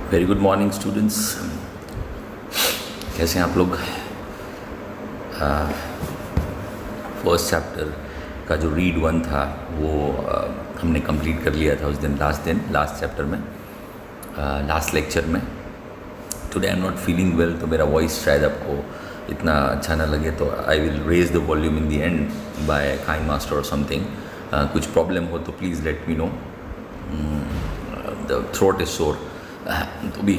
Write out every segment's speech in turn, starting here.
Very good morning students. कैसे हैं आप लोग? फर्स्ट चैप्टर का जो रीड वन था वो हमने कंप्लीट कर लिया था उस दिन, लास्ट चैप्टर में, लास्ट लेक्चर में। Today I am not feeling well, तो मेरा वॉइस शायद आपको इतना अच्छा ना लगे, तो I will raise the volume in the end by kind master और समथिंग। कुछ प्रॉब्लम हो तो please let me know. The throat is sore, तो भी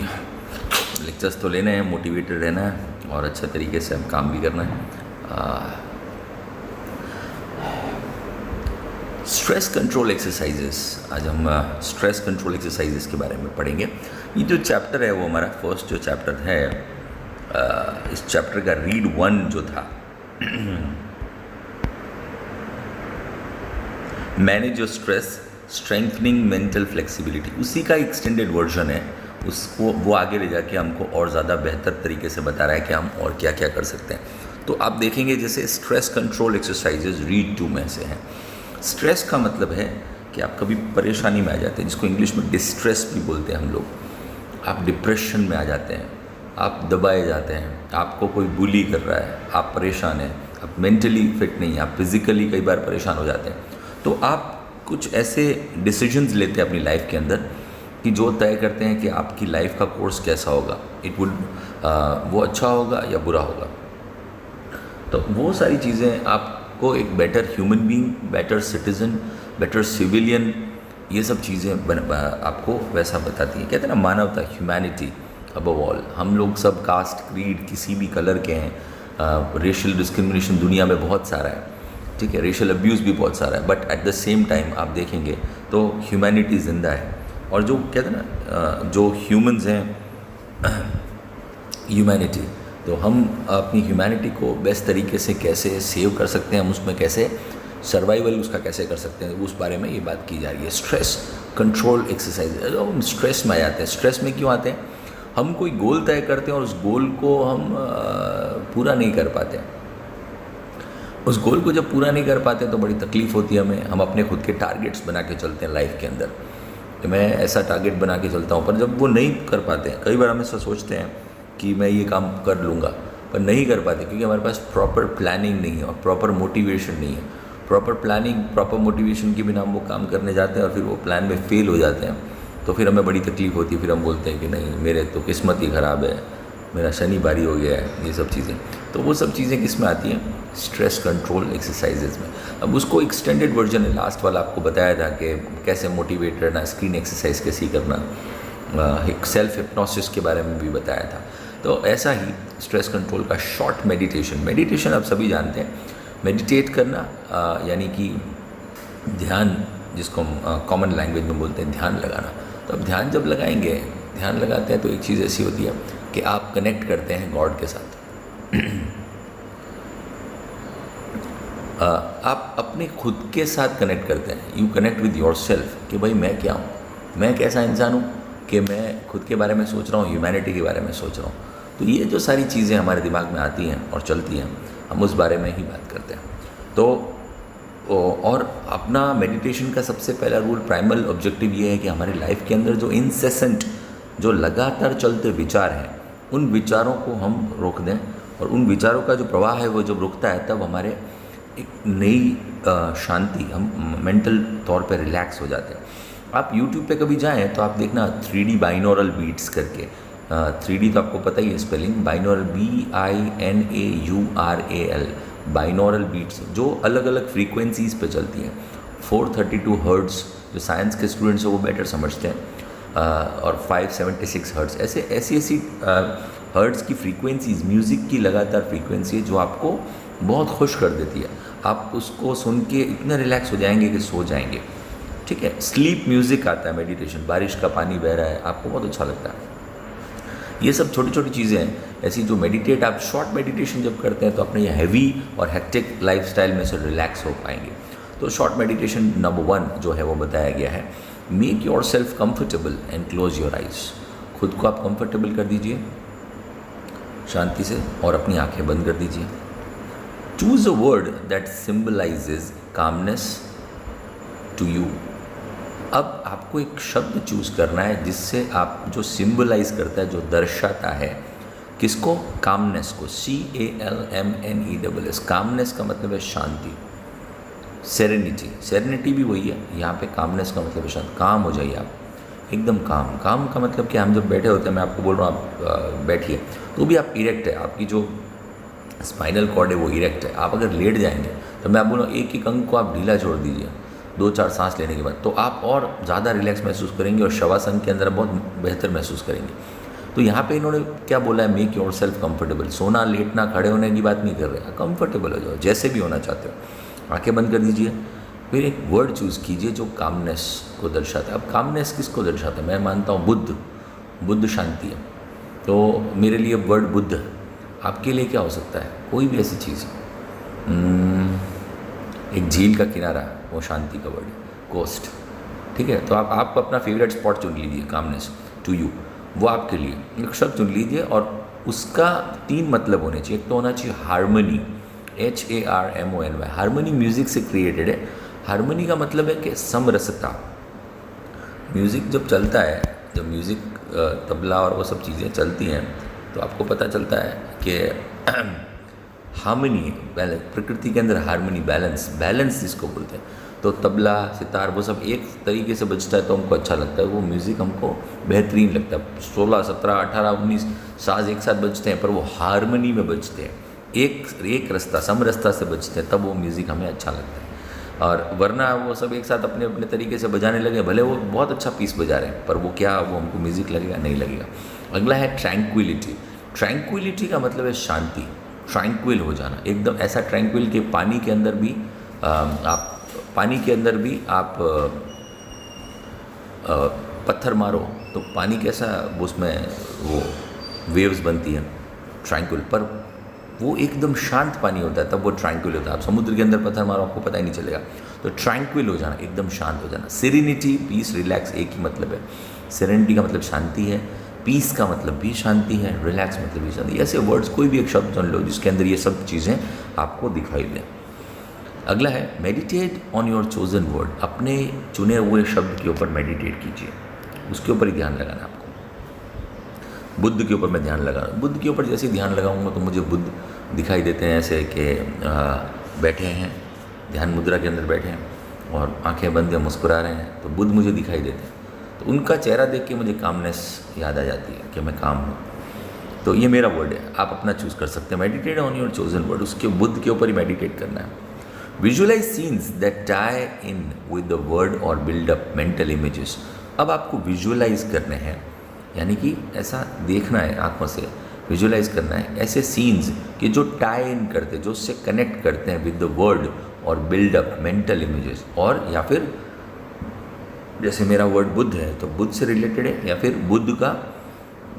लेक्चर्स तो लेने हैं, मोटिवेटेड रहना है और अच्छे तरीके से हम काम भी करना है। स्ट्रेस कंट्रोल एक्सरसाइजेस, आज हम स्ट्रेस कंट्रोल एक्सरसाइजेस के बारे में पढ़ेंगे। ये जो चैप्टर है वो हमारा फर्स्ट जो चैप्टर है, इस चैप्टर का रीड वन जो था manage your stress strengthening mental flexibility, उसी का एक्सटेंडेड वर्जन है। उसको वो आगे ले जाके हमको और ज़्यादा बेहतर तरीके से बता रहा है कि हम और क्या क्या कर सकते हैं। तो आप देखेंगे जैसे stress control exercises read to में से हैं। स्ट्रेस का मतलब है कि आप कभी परेशानी में आ जाते हैं, जिसको इंग्लिश में डिस्ट्रेस भी बोलते हैं हम लोग। आप डिप्रेशन में आ जाते हैं, आप दबाए जाते हैं, आपको कोई बुली कर रहा है, आप परेशान हैं, आप मेंटली फिट नहीं हैं, आप फिज़िकली कई बार परेशान हो जाते हैं। तो आप कुछ ऐसे डिसीजंस लेते हैं अपनी लाइफ के अंदर कि जो तय करते हैं कि आपकी लाइफ का कोर्स कैसा होगा, वो अच्छा होगा या बुरा होगा। तो वो सारी चीज़ें आपको एक better human being, better citizen, better civilian, ये सब चीज़ें आपको वैसा बताती हैं। कहते हैं ना, मानवता, ह्यूमैनिटी अबव ऑल। हम लोग सब कास्ट, क्रीड, किसी भी कलर के हैं। रेशियल डिस्क्रिमिनेशन दुनिया में बहुत सारा है, ठीक है, रेशियल अब्यूज़ भी बहुत सारा है, but at the same time आप देखेंगे तो ह्यूमैनिटी ज़िंदा है। और जो कहते हैं ना, जो ह्यूमंस हैं, ह्यूमैनिटी, तो हम अपनी ह्यूमैनिटी को बेस्ट तरीके से कैसे सेव कर सकते हैं, हम उसमें कैसे सर्वाइवल उसका कैसे कर सकते हैं, उस बारे में ये बात की जा रही है। Stress control exercise. हम स्ट्रेस में आ जाते हैं। स्ट्रेस में क्यों आते हैं? हम कोई गोल तय करते हैं और उस गोल को हम पूरा नहीं कर पाते। उस गोल को जब पूरा नहीं कर पाते तो बड़ी तकलीफ़ होती है हमें। हम अपने खुद के टारगेट्स बना के चलते हैं लाइफ के अंदर, कि मैं ऐसा टारगेट बना के चलता हूँ, पर जब वो नहीं कर पाते हैं, कई बार हम ऐसा सोचते हैं कि मैं ये काम कर लूँगा, पर नहीं कर पाते क्योंकि हमारे पास प्रॉपर प्लानिंग नहीं है और प्रॉपर मोटिवेशन नहीं है। प्रॉपर प्लानिंग, प्रॉपर मोटिवेशन के बिना हम वो काम करने जाते हैं और फिर वो प्लान में फ़ेल हो जाते हैं, तो फिर हमें बड़ी तकलीफ़ होती है। फिर हम बोलते हैं कि नहीं, मेरे तो किस्मत ही ख़राब है, मेरा शनि बारी हो गया है, ये सब चीज़ें। तो वो सब चीज़ें किस में आती हैं? स्ट्रेस कंट्रोल एक्सरसाइजेज में। अब उसको एक्सटेंडेड वर्जन है, लास्ट वाला आपको बताया था कि कैसे मोटिवेट रहना, स्क्रीन एक्सरसाइज कैसी करना, एक सेल्फ हिप्नोसिस के बारे में भी बताया था। तो ऐसा ही स्ट्रेस कंट्रोल का शॉर्ट मेडिटेशन आप सभी जानते हैं। मेडिटेट करना यानी कि ध्यान, जिसको हम कॉमन लैंग्वेज में बोलते हैं ध्यान लगाना। तो अब ध्यान जब लगाएंगे, ध्यान लगाते हैं तो एक चीज़ ऐसी होती है कि आप कनेक्ट करते हैं गॉड के साथ। आप अपने खुद के साथ कनेक्ट करते हैं। You connect with your self कि भाई मैं क्या हूँ, मैं कैसा इंसान हूँ, कि मैं खुद के बारे में सोच रहा हूँ, ह्यूमैनिटी के बारे में सोच रहा हूँ। तो ये जो सारी चीज़ें हमारे दिमाग में आती हैं और चलती हैं, हम उस बारे में ही बात करते हैं। तो और अपना मेडिटेशन का सबसे पहला रूल, प्राइमल ऑब्जेक्टिव ये है कि हमारी लाइफ के अंदर जो इंसेसेंट, जो लगातार चलते विचार हैं, उन विचारों को हम रोक दें। और उन विचारों का जो प्रवाह है वो जब रुकता है तब हमारे एक नई शांति, हम मेंटल तौर पे रिलैक्स हो जाते हैं। आप YouTube पे कभी जाएं तो आप देखना 3D बाइनोरल बीट्स करके, 3D तो आपको पता ही है spelling, binaural BINAURAL, binaural beats जो अलग अलग फ्रीक्वेंसीज़ पे चलती हैं। 432 हर्ट्ज़, जो साइंस के स्टूडेंट्स हैं वो बेटर समझते हैं, और 576 हर्ट्ज़, ऐसी हर्ट्ज़ की फ्रीक्वेंसीज़, म्यूज़िक की लगातार फ्रीक्वेंसी जो आपको बहुत खुश कर देती है। आप उसको सुन के इतने रिलैक्स हो जाएंगे कि सो जाएंगे, ठीक है। स्लीप म्यूज़िक आता है मेडिटेशन, बारिश का पानी बह रहा है, आपको बहुत अच्छा लगता है। ये सब छोटी छोटी चीज़ें हैं ऐसी जो मेडिटेट, आप शॉर्ट मेडिटेशन जब करते हैं तो अपने ये हैवी और हेक्टिक लाइफस्टाइल में से रिलैक्स हो पाएंगे। तो शॉर्ट मेडिटेशन नंबर 1 जो है वो बताया गया है, make your self comfortable and close your eyes. खुद को आप कंफर्टेबल कर दीजिए शांति से और अपनी आंखें बंद कर दीजिए। Choose a word that symbolises calmness to you. अब आपको एक शब्द चूज़ करना है जिससे आप जो सिंबलाइज करता है, जो दर्शाता है किसको, कामनेस को, CALMNESS। कामनेस का मतलब है शांति, सेरेनिटी, सेरेनिटी भी वही है, यहाँ पे कामनेस का मतलब है शांति, काम हो जाइए आप एकदम काम। काम का मतलब कि हम जब बैठे होते हैं, मैं आपको बोल रहा हूँ आप बैठिए तो भी आप इरेक्ट है, आपकी जो स्पाइनल कॉर्ड है वो इरेक्ट है। आप अगर लेट जाएंगे तो मैं आप बोल रहा हूँ एक एक अंग को आप ढीला छोड़ दीजिए 2-4 सांस लेने के बाद, तो आप और ज़्यादा रिलैक्स महसूस करेंगे और शवासन के अंदर बहुत बेहतर महसूस करेंगे। तो यहाँ पे इन्होंने क्या बोला है, मेक योर सेल्फ कंफर्टेबल। सोना, लेटना, खड़े होने की बात नहीं कर रहे, कंफर्टेबल हो जाओ जैसे भी होना चाहते हो। आंखें बंद कर दीजिए, फिर एक वर्ड चूज़ कीजिए जो कामनेस को दर्शाता है। अब कामनेस किसको दर्शाता है, मैं मानता हूँ बुद्ध, बुद्ध शांति है, तो मेरे लिए वर्ड बुद्ध है। आपके लिए क्या हो सकता है, कोई भी ऐसी चीज़, एक झील का किनारा, वो शांति का वर्ड है, कोस्ट, ठीक है। तो आप अपना फेवरेट स्पॉट चुन लीजिए, कामनेस टू यू, वो आपके लिए एक शब्द चुन लीजिए और उसका 3 मतलब होने चाहिए। एक तो होना चाहिए हारमोनी, HARMONY, हारमोनी म्यूज़िक से क्रिएटेड है। हारमोनी का मतलब है कि समरसता। म्यूज़िक जब चलता है, जब म्यूज़िक तबला और वो सब चीज़ें चलती हैं तो आपको पता चलता है कि हार्मनी, बैलेंस, प्रकृति के अंदर हार्मनी, बैलेंस, बैलेंस जिसको बोलते हैं। तो तबला, सितार, वो सब एक तरीके से बजता है तो हमको अच्छा लगता है, वो म्यूज़िक हमको बेहतरीन लगता है। 16, 17, 18, 19 साज एक साथ बजते हैं पर वो हारमोनी में बजते हैं, एक रस्ता, समरसता से बजते हैं, तब वो म्यूज़िक हमें अच्छा लगता है। और वरना वो सब एक साथ अपने अपने तरीके से बजाने लगे, भले वो बहुत अच्छा पीस बजा रहे हैं पर वो क्या, वो हमको म्यूज़िक लगेगा, नहीं लगेगा। अगला है ट्रैंक्विलिटी। ट्रैंक्विलिटी का मतलब है शांति, ट्रैंक्विल हो जाना, एकदम ऐसा ट्रैंक्विल कि पानी के अंदर भी आप पत्थर मारो तो पानी कैसा, उसमें वो वेव्स बनती हैं, ट्रैंक्विल, पर वो एकदम शांत पानी होता है तब वो ट्रैंक्विल होता है। आप समुद्र के अंदर पत्थर मारो आपको पता ही नहीं चलेगा। तो ट्रैंक्विल हो जाना, एकदम शांत हो जाना। सेरेनिटी, पीस, रिलैक्स, एक ही मतलब है। सेरेनिटी का मतलब शांति है, पीस का मतलब भी शांति है, रिलैक्स मतलब भी शांति। ऐसे वर्ड्स कोई भी एक शब्द चुन लो जिसके अंदर ये सब चीज़ें आपको दिखाई दें। अगला है meditate on your chosen word. अपने चुने हुए शब्द के ऊपर मेडिटेट कीजिए, उसके ऊपर ही ध्यान लगाना आपको। बुद्ध के ऊपर मैं ध्यान लगा, बुद्ध के ऊपर जैसे ही ध्यान लगाऊंगा तो मुझे बुद्ध दिखाई देते हैं, ऐसे कि बैठे हैं, ध्यान मुद्रा के अंदर बैठे हैं और आंखें बंद या मुस्कुरा रहे हैं, तो बुद्ध मुझे दिखाई देते हैं। तो उनका चेहरा देख के मुझे कामनेस याद आ जाती है कि मैं काम हूँ। तो ये मेरा वर्ड है, आप अपना चूज़ कर सकते हैं। Meditate on your chosen word, उसके बुद्ध के ऊपर ही मेडिटेट करना है। Visualise scenes that tie in with the word और बिल्ड अप मेंटल इमेजेस। अब आपको विजुअलाइज करने हैं, यानी कि ऐसा देखना है, आँखों से विजुअलाइज करना है ऐसे सीन्स कि जो टाई इन करते हैं, जो उससे कनेक्ट करते हैं विद द वर्ड और बिल्ड अप मेंटल इमेजेस। और या फिर जैसे मेरा वर्ड बुद्ध है तो बुद्ध से रिलेटेड है, या फिर बुद्ध का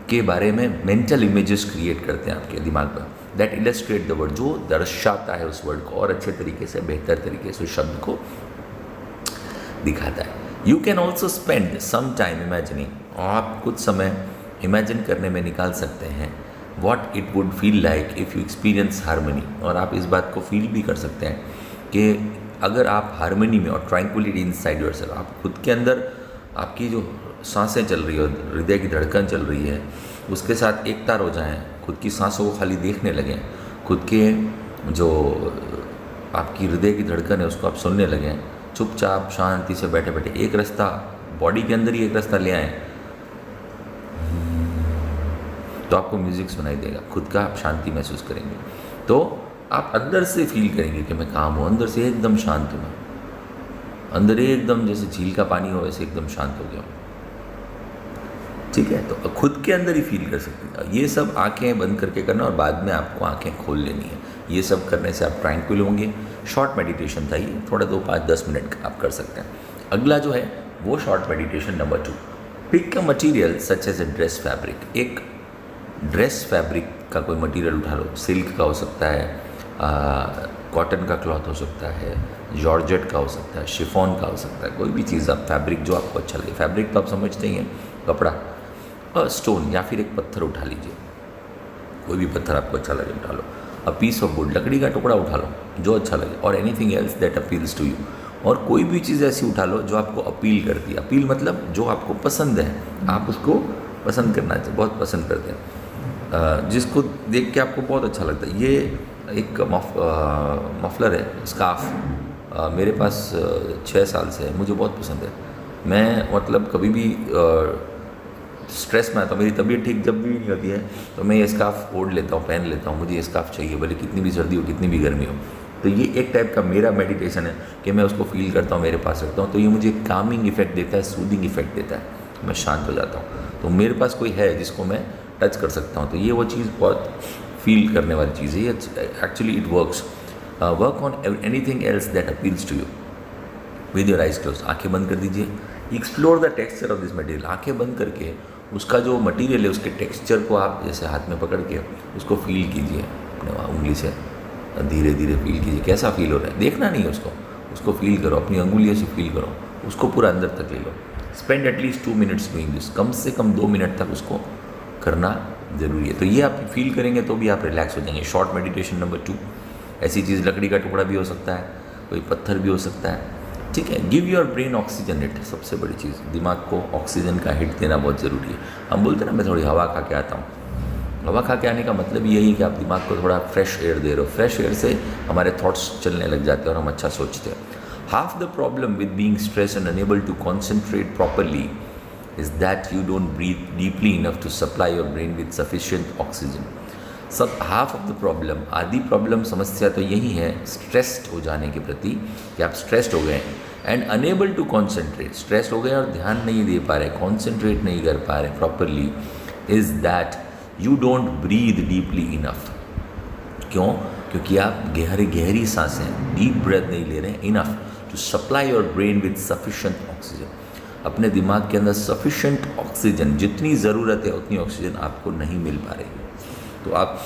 के बारे में मेंटल इमेजेस क्रिएट करते हैं आपके दिमाग में, दैट इलस्ट्रेट द वर्ड, जो दर्शाता है उस वर्ड को और अच्छे तरीके से, बेहतर तरीके से उस शब्द को दिखाता है। You can also spend some time imagining, आप कुछ समय इमेजिन करने में निकाल सकते हैं what it would feel like if you experience harmony. और आप इस बात को फील भी कर सकते हैं कि अगर आप हारमोनी में और ट्रैंक्विलिटी इनसाइड योरसेल्फ, आप खुद के अंदर आपकी जो सांसें चल रही हो, हृदय की धड़कन चल रही है, उसके साथ एक तार हो जाएं, खुद की सांसों को खाली देखने लगें, खुद के जो आपकी हृदय की धड़कन है उसको आप सुनने लगें, चुपचाप शांति से बैठे बैठे एक रास्ता, बॉडी के अंदर ही एक रास्ता ले आएँ तो आपको म्यूज़िक सुनाई देगा, खुद का आप शांति महसूस करेंगे। तो आप अंदर से फील करेंगे कि मैं काम हूँ, अंदर से एकदम शांत हूँ मैं, अंदर एकदम जैसे झील का पानी हो वैसे एकदम शांत हो गया हूँ, ठीक है। तो खुद के अंदर ही फील कर सकते हैं। ये सब आंखें बंद करके करना और बाद में आपको आंखें खोल लेनी है। ये सब करने से आप ट्रैंक्विल होंगे। शॉर्ट मेडिटेशन था ये, थोड़ा 2, 5, 10 मिनट का आप कर सकते हैं। अगला जो है वो short meditation number 2, pick a material such as a dress fabric. एक ड्रेस फैब्रिक का कोई मटीरियल उठा लो, सिल्क का हो सकता है, कॉटन का क्लॉथ हो सकता है, जॉर्जेट का हो सकता है, शिफॉन का हो सकता है, कोई भी चीज़ आप फैब्रिक जो आपको अच्छा लगे। फैब्रिक तो आप समझते ही हैं, कपड़ा, और स्टोन या फिर एक पत्थर उठा लीजिए, कोई भी पत्थर आपको अच्छा लगे उठा लो। अ पीस ऑफ वुड, लकड़ी का टुकड़ा उठा लो जो अच्छा लगे, और anything else that appeals to you, और कोई भी चीज़ ऐसी उठा लो जो आपको अपील करती है। अपील मतलब जो आपको पसंद है, आप उसको पसंद करना चाहिए, बहुत पसंद करते हैं, जिसको देख के आपको बहुत अच्छा लगता है। ये एक मफलर है, स्कार्फ, मेरे पास 6 साल से है, मुझे बहुत पसंद है। मैं मतलब कभी भी स्ट्रेस में आता हूँ, मेरी तबीयत ठीक जब भी नहीं होती है तो मैं ये स्कार्फ ओढ़ लेता हूँ, पहन लेता हूँ। मुझे ये स्कार्फ चाहिए, भले कितनी भी सर्दी हो, कितनी भी गर्मी हो। तो ये एक टाइप का मेरा मेडिटेशन है कि मैं उसको फील करता हूँ, मेरे पास रखता हूँ, तो ये मुझे कामिंग इफेक्ट देता है, सूदिंग इफेक्ट देता है, मैं शांत हो जाता हूँ। तो मेरे पास कोई है जिसको मैं टच कर सकता हूँ, तो ये वो चीज़ बहुत फील करने वाली चीज़ है। ये actually it works. Work on anything else that appeals to you with your eyes closed. आँखें बंद कर दीजिए, explore the texture of this material. आँखें बंद करके उसका जो मटेरियल है उसके टेक्सचर को आप जैसे हाथ में पकड़ के उसको फील कीजिए, अपने उंगली से धीरे धीरे फील कीजिए कैसा फील हो रहा है। देखना नहीं है उसको फील करो, अपनी अंगुलियों से फील करो, उसको पूरा अंदर तक ले लो। Spend at least 2 minutes doing this. कम से कम 2 मिनट तक उसको करना ज़रूरी है। तो ये आप फील करेंगे तो भी आप रिलैक्स हो जाएंगे। शॉर्ट मेडिटेशन नंबर 2, ऐसी चीज़ लकड़ी का टुकड़ा भी हो सकता है, कोई पत्थर भी हो सकता है, ठीक है। Give your brain oxygen hit. सबसे बड़ी चीज़, दिमाग को ऑक्सीजन का हिट देना बहुत ज़रूरी है। हम बोलते हैं ना, मैं थोड़ी हवा खा के आता हूँ। हवा खा के आने का मतलब यही है कि आप दिमाग को थोड़ा फ्रेश एयर दे रहे हो। फ्रेश एयर से हमारे थॉट्स चलने लग जाते हैं और हम अच्छा सोचते हैं। Half the problem with being stress and unable to concentrate properly is that you don't breathe deeply enough to supply your brain with sufficient oxygen. सब हाफ ऑफ द प्रॉब्लम, आधी प्रॉब्लम, समस्या तो यही है स्ट्रेस्ड हो जाने के प्रति, कि आप स्ट्रेस्ड हो गए and unable to concentrate. Stress हो गए और ध्यान नहीं दे पा रहे, कॉन्सेंट्रेट नहीं कर पा रहे properly, is that you don't breathe deeply enough. क्यों? क्योंकि आप गहरी सांसें, डीप ब्रेथ नहीं ले रहे हैं enough to supply your brain with sufficient oxygen. अपने दिमाग के अंदर सफिशेंट ऑक्सीजन, जितनी ज़रूरत है उतनी ऑक्सीजन आपको नहीं मिल पा रही है। तो आप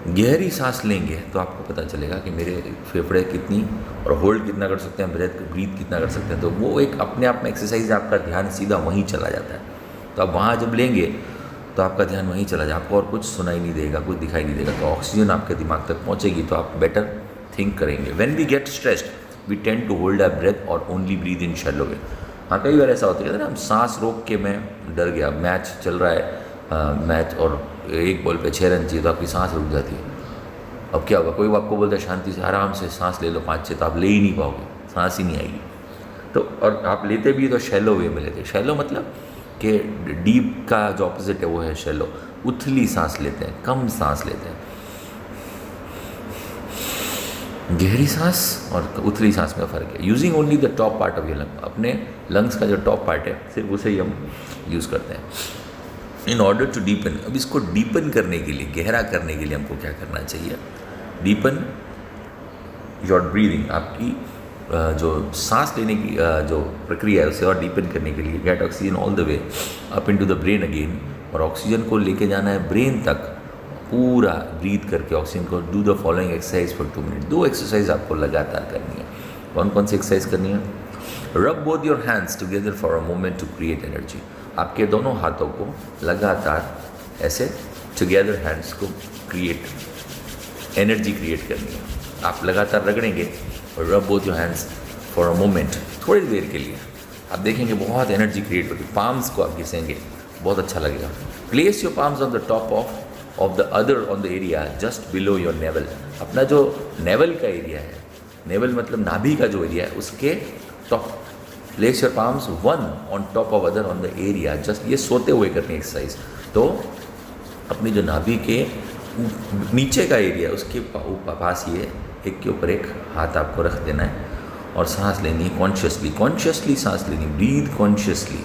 गहरी सांस लेंगे तो आपको पता चलेगा कि मेरे फेफड़े कितनी और होल्ड कितना कर सकते हैं, ब्रीथ कितना कर सकते हैं। तो वो एक अपने आप में एक्सरसाइज, आपका ध्यान सीधा वहीं चला जाता है। तो आप वहाँ जब लेंगे तो आपका ध्यान वहीं चला जाए, आपको और कुछ सुनाई नहीं देगा, कुछ दिखाई नहीं देगा। तो ऑक्सीजन आपके दिमाग तक पहुँचेगी तो आप बेटर थिंक करेंगे। When we get stressed we tend to hold our breath और only breathe in shallow way. हाँ, कई बार ऐसा होता है ना, हम सांस रोक के, मैं डर गया, मैच चल रहा है, मैच और 1 बॉल पे 6 रन चाहिए तो आपकी सांस रुक जाती है। अब क्या होगा? कोई आपको बोलता है शांति से आराम से सांस ले लो 5-6, तो आप ले ही नहीं पाओगे, सांस ही नहीं आएगी। तो और आप लेते भी तो शैलो वे में लेते। शैलो मतलब कि डीप का जो ऑपोजिट है वो है शैलो। उथली सांस लेते हैं, कम सांस लेते हैं। गहरी सांस और उथली सांस में फ़र्क है। Using only the top part of your lung, अपने लंग्स का जो टॉप पार्ट है सिर्फ उसे ही हम यूज़ करते हैं इन ऑर्डर टू डीपन। अब इसको डीपन करने के लिए, गहरा करने के लिए हमको क्या करना चाहिए? डीपन योर ब्रीदिंग, आपकी जो सांस लेने की जो प्रक्रिया है उसे और डीपन करने के लिए gate oxygen all the way up into the brain again, और ऑक्सीजन को लेके जाना है ब्रेन तक पूरा ब्रीथ करके ऑक्सीजन को। Do the following exercise for 2 minute. 2 exercise आपको लगातार करनी है। कौन कौन सी एक्सरसाइज करनी है? Rub both your hands together for a moment to create energy. आपके दोनों हाथों को लगातार ऐसे टुगेदर, हैंड्स को क्रिएट, एनर्जी क्रिएट करनी है। आप लगातार रगड़ेंगे और rub both your hands for a moment, थोड़ी देर के लिए आप देखेंगे बहुत एनर्जी क्रिएट होगी। पाम्स को आप घिसेंगे, बहुत अच्छा लगेगा। Place your palms on the top of the other on the area just below your naval. अपना जो नेवल का एरिया है, नेवल मतलब नाभि का जो एरिया है, उसके top. Place your palms one on top of other on the area just, ये सोते हुए करनी एक्सरसाइज। तो अपनी जो नाभि के नीचे का एरिया है उसके पास ये एक के ऊपर एक हाथ आपको रख देना है और सांस लेनी है कॉन्शियसली। कॉन्शियसली सांस लेनी, breathe consciously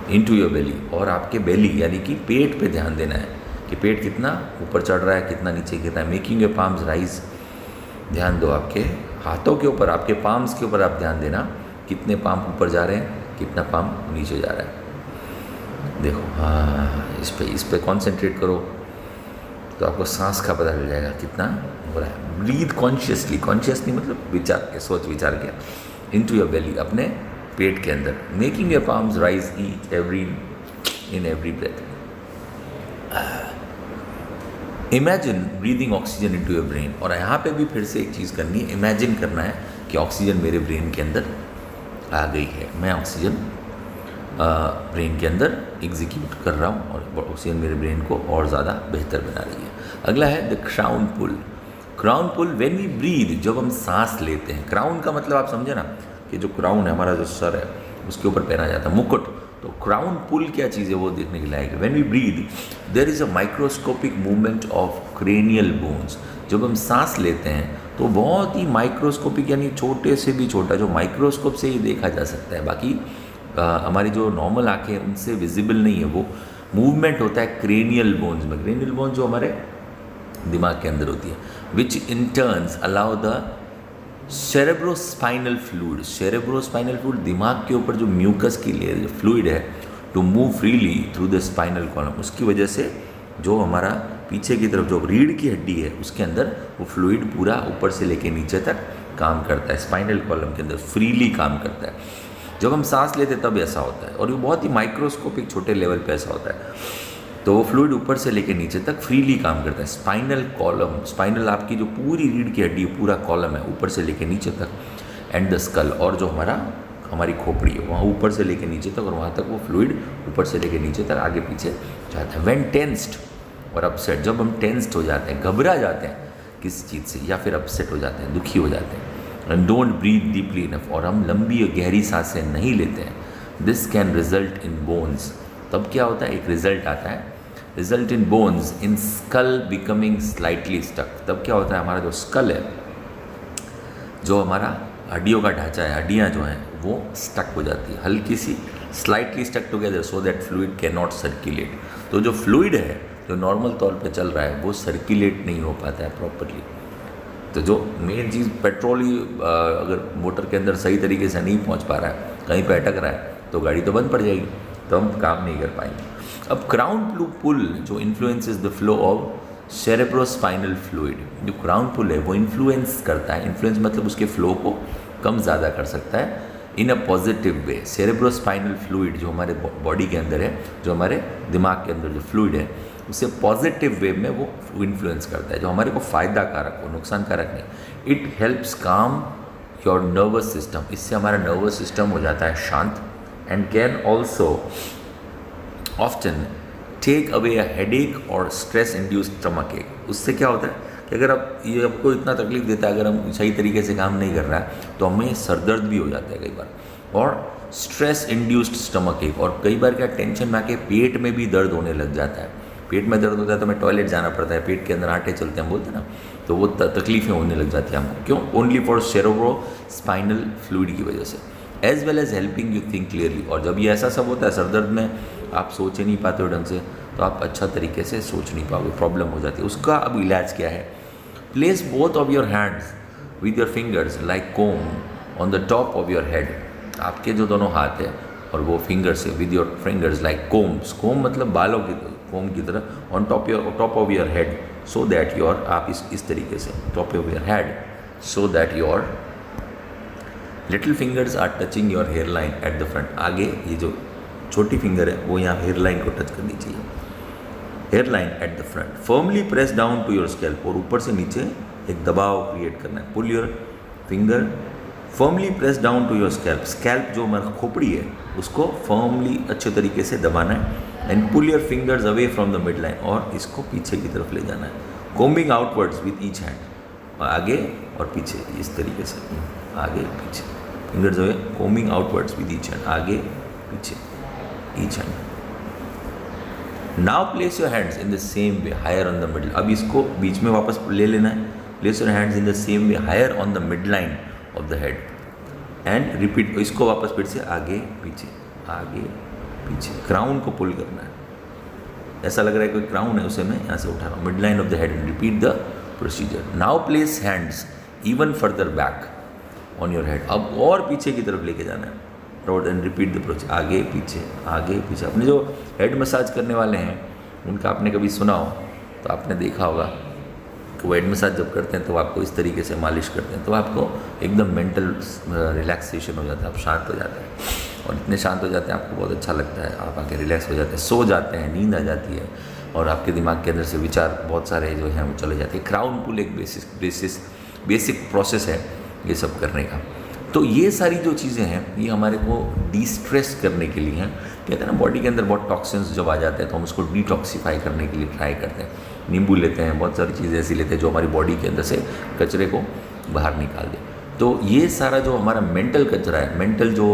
into your belly. और आपके बेली यानी कि पेट पे ध्यान देना है कि पेट कितना ऊपर चढ़ रहा है, कितना नीचे गिर रहा है। मेकिंग योर पाम्स राइज, ध्यान दो आपके हाथों के ऊपर, आपके पाम्स के ऊपर आप ध्यान देना, कितने पाम ऊपर जा रहे हैं, कितना पाम नीचे जा रहा है। देखो, हाँ, इस पे कंसंट्रेट करो तो आपको सांस का पता चल जाएगा कितना हो रहा है। ब्रीथ कॉन्शियसली, कॉन्शियसली मतलब विचार के, सोच विचार के, इनटू योर बेली, अपने पेट के अंदर। Making your palms rise in every breath. Imagine breathing oxygen into your brain, और यहाँ पे भी फिर से एक चीज़ करनी है, इमेजिन करना है कि ऑक्सीजन मेरे ब्रेन के अंदर आ गई है, मैं ऑक्सीजन ब्रेन के अंदर एग्जीक्यूट कर रहा हूँ और ऑक्सीजन मेरे ब्रेन को और ज़्यादा बेहतर बना रही है। अगला है the crown pull. Crown pull when we breathe, जब हम सांस लेते हैं, क्राउन का मतलब आप समझे ना कि जो क्राउन है हमारा जो सर है उसके ऊपर पहना जाता है मुकुट, तो क्राउन पुल क्या चीज़ है वो देखने के लायक है। When we breathe there is a microscopic movement of cranial bones. जब हम सांस लेते हैं तो बहुत ही माइक्रोस्कोपिक यानी छोटे से भी छोटा, जो माइक्रोस्कोप से ही देखा जा सकता है, बाकी हमारी जो नॉर्मल आँखें उनसे विजिबल नहीं है, वो मूवमेंट होता है क्रेनियल बोन्स में। क्रेनियल बोन्स जो हमारे दिमाग के अंदर होती है, which in turns allow the cerebrospinal fluid. Cerebrospinal fluid दिमाग के ऊपर जो म्यूकस की लेयर जो फ्लूइड है to move freely through the spinal column, उसकी वजह से जो हमारा पीछे की तरफ जो रीढ़ की हड्डी है उसके अंदर वो फ्लूइड पूरा ऊपर से लेके नीचे तक काम करता है, स्पाइनल कॉलम के अंदर फ्रीली काम करता है। जब हम सांस लेते तब ऐसा होता है, और ये बहुत ही माइक्रोस्कोपिक छोटे लेवल पे ऐसा होता है। तो वो फ्लूइड ऊपर से लेके नीचे तक फ्रीली काम करता है। स्पाइनल कॉलम, स्पाइनल आपकी जो पूरी रीढ़ की हड्डी पूरा कॉलम है ऊपर से लेके नीचे तक, एंड द स्कल, और जो हमारी खोपड़ी है वहाँ ऊपर से लेके नीचे तक, और वहाँ तक वो फ्लूइड ऊपर से लेके नीचे तक आगे पीछे जाता है। व्हेन टेंस्ड और अपसेट, जब हम टेंस्ड हो जाते हैं, घबरा जाते हैं किसी चीज़ से, या फिर अपसेट हो जाते हैं, दुखी हो जाते हैं, and don't breathe deeply enough, और हम लंबी और गहरी सांसें नहीं लेते हैं, this can result in bones, तब क्या होता है, एक रिजल्ट आता है, result in bones in skull becoming slightly stuck. तब क्या होता है, हमारा जो स्कल है, जो हमारा हड्डियों का ढांचा है, हड्डियाँ जो हैं वो स्टक हो जाती है, हल्की सी slightly stuck together, so that fluid can not circulate. तो जो फ्लूइड है जो नॉर्मल तौर पे चल रहा है वो सर्कुलेट नहीं हो पाता है प्रॉपरली। तो जो मेन चीज़, पेट्रोल ही अगर मोटर के अंदर सही तरीके से नहीं पहुंच पा रहा है, कहीं पे अटक रहा है, तो गाड़ी तो बंद पड़ जाएगी, तो हम काम नहीं कर पाएंगे। अब क्राउन पुल जो influences the flow of cerebrospinal fluid, जो क्राउन पुल है वो इन्फ्लुएंस करता है, इन्फ्लुएंस मतलब उसके फ्लो को कम ज़्यादा कर सकता है in a positive way. Cerebrospinal fluid जो हमारे बॉडी के अंदर है, जो हमारे दिमाग के अंदर जो फ्लूइड है, उसे पॉजिटिव वे में वो इन्फ्लुएंस करता है, जो हमारे को फ़ायदा कारक हो, नुकसान कारक नहीं। It helps calm your nervous system, इससे हमारा नर्वस सिस्टम हो जाता है शांत, and can also often take away a headache और स्ट्रेस इंड्यूस्ड स्टमक एक। उससे क्या होता है कि अगर आप ये आपको इतना तकलीफ देता है, अगर हम सही तरीके से काम नहीं कर रहा है तो हमें सरदर्द भी हो जाता है कई बार, और स्ट्रेस इंड्यूस्ड स्टमक एक, और कई बार क्या टेंशन में आके पेट में भी दर्द होने लग जाता है। पेट में दर्द होता है तो हमें टॉयलेट जाना पड़ता है, पेट के अंदर आटे चलते हैं बोलते हैं ना, तो वो तकलीफ़ें होने लग जाती हैं हमको। क्यों? ओनली फॉर सेरेब्रोस्पाइनल फ्लूइड की वजह से, as well as helping you think clearly. और जब ये ऐसा सब होता है, सरदर्द में आप सोच ही नहीं पाते हो ढंग से, तो आप अच्छा तरीके से सोच नहीं पाओगे, प्रॉब्लम हो जाती है। उसका अब इलाज क्या है? Place both of your hands with your fingers like comb on the top of your head. आपके जो दोनों हाथ है और वो फिंगर्स है, with your fingers like combs, comb मतलब बालों की कोम की तरह, on top of your head, so that your, आप इस तरीके से top of your head, so that your little fingers are touching your hair line at the front. आगे ये जो छोटी फिंगर है वो यहाँ हेयर लाइन को टच करनी चाहिए, hair line at the front. Firmly press down to your scalp, और ऊपर से नीचे एक दबाव क्रिएट करना है। Pull your finger firmly press down to your scalp, scalp जो हमारा खोपड़ी है उसको फर्मली अच्छे तरीके से दबाना है, and pull your fingers away from the mid line, और इसको पीछे की तरफ ले जाना है। Combing outwards with each hand, आगे और पीछे इस तरीके से, आगे पीछे, fingers away, combing outwards with each hand, आगे पीछे each hand. Now place your hands in the same way higher on the middle. अब इसको बीच में वापस ले लेना है। Place your hands in the same way higher on the mid line of the head, and repeat, इसको वापस फिर से आगे पीछे, आगे पीछे, क्राउन को पुल करना है। ऐसा लग रहा है कोई क्राउन है, उसे मैं यहाँ से उठा रहा हूँ, mid line of the head, and repeat the procedure. Now place hands even further back on your head. अब और पीछे की तरफ लेके जाना है, road, and repeat the process, आगे पीछे, आगे पीछे। अपने जो हेड मसाज करने वाले हैं उनका आपने कभी सुना हो तो आपने देखा होगा कि वो हेड मसाज जब करते हैं तो आपको इस तरीके से मालिश करते हैं, तो आपको एकदम मेंटल रिलैक्सेशन हो जाता है, आप शांत हो जाते हैं, और इतने शांत हो जाते हैं आपको बहुत अच्छा लगता है, आप आके रिलैक्स हो जाते हैं, सो जाते हैं, नींद आ जाती है। और आपके दिमाग के अंदर से विचार बहुत सारे जो हैं वो चले जाते हैं। क्राउन पुल एक बेसिक प्रोसेस है ये सब करने का। तो ये सारी जो चीज़ें हैं ये हमारे को डिस्ट्रेस करने के लिए हैं। कहते हैं ना बॉडी के अंदर बहुत टॉक्सिन्स जब आ जाते हैं तो हम उसको डिटॉक्सीफाई करने के लिए ट्राई करते हैं। नींबू लेते हैं, बहुत सारी चीज़ें ऐसी लेते हैं जो हमारी बॉडी के अंदर से कचरे को बाहर निकाल दे। तो ये सारा जो हमारा मेंटल कचरा है, मेंटल जो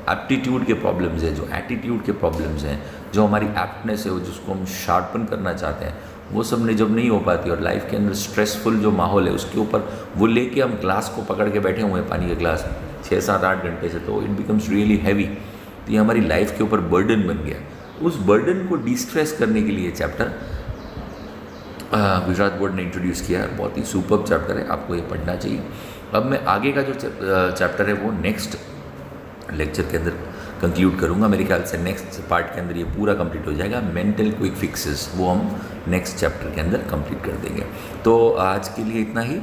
एप्टीट्यूड के प्रॉब्लम्स हैं, जो एटीट्यूड के प्रॉब्लम्स हैं, जो हमारी एप्टनेस है वो जिसको हम शार्पन करना चाहते हैं, वो सब ने जब नहीं हो पाती और लाइफ के अंदर स्ट्रेसफुल जो माहौल है उसके ऊपर वो लेके हम ग्लास को पकड़ के बैठे हुए हैं, पानी का ग्लास 6, 7, 8 घंटे से, तो इट बिकम्स रियली हैवी। तो ये हमारी लाइफ के ऊपर बर्डन बन गया। उस बर्डन को डिस्ट्रेस करने के लिए चैप्टर गुजरात बोर्ड ने इंट्रोड्यूस किया है। बहुत ही सुपर्ब चैप्टर है, आपको ये पढ़ना चाहिए। अब मैं आगे का जो चैप्टर है वो नेक्स्ट लेक्चर के अंदर कंक्लूड करूँगा। मेरे ख्याल से नेक्स्ट पार्ट के अंदर ये पूरा कंप्लीट हो जाएगा। मेंटल क्विक फिक्सेस वो हम नेक्स्ट चैप्टर के अंदर कंप्लीट कर देंगे। तो आज के लिए इतना ही,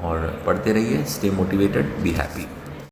और पढ़ते रहिए, स्टे मोटिवेटेड, बी हैप्पी।